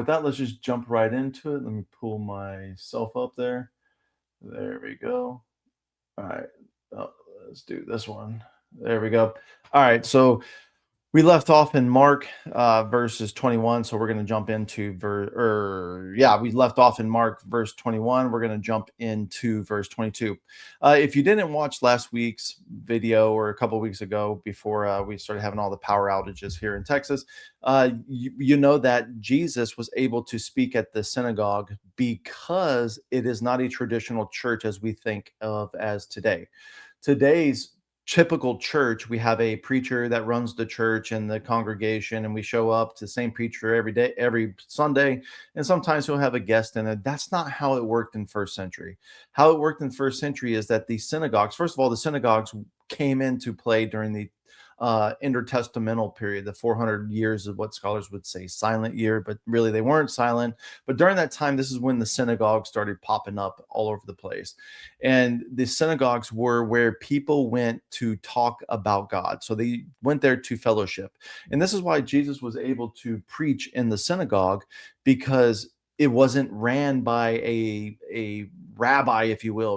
with that, let's just jump right into it. Let me pull myself up there. There we go. All right. Oh, let's do this one. There we go. All right. So we left off in Mark verses 21. So we're going to jump into we left off in Mark verse 21. We're going to jump into verse 22. If you didn't watch last week's video or a couple of weeks ago before we started having all the power outages here in Texas, you know that Jesus was able to speak at the synagogue because it is not a traditional church as we think of as today. Today's typical church, we have a preacher that runs the church and the congregation, and we show up to the same preacher every day, every Sunday, and sometimes we'll have a guest in it. That's not how it worked in first century. How it worked in first century is that the synagogues, first of all, the synagogues came into play during the intertestamental period, the 400 years of what scholars would say silent year, but really they weren't silent. But during that time, this is when the synagogue started popping up all over the place. And the synagogues were where people went to talk about God. So they went there to fellowship. And this is why Jesus was able to preach in the synagogue, because it wasn't ran by a rabbi, if you will,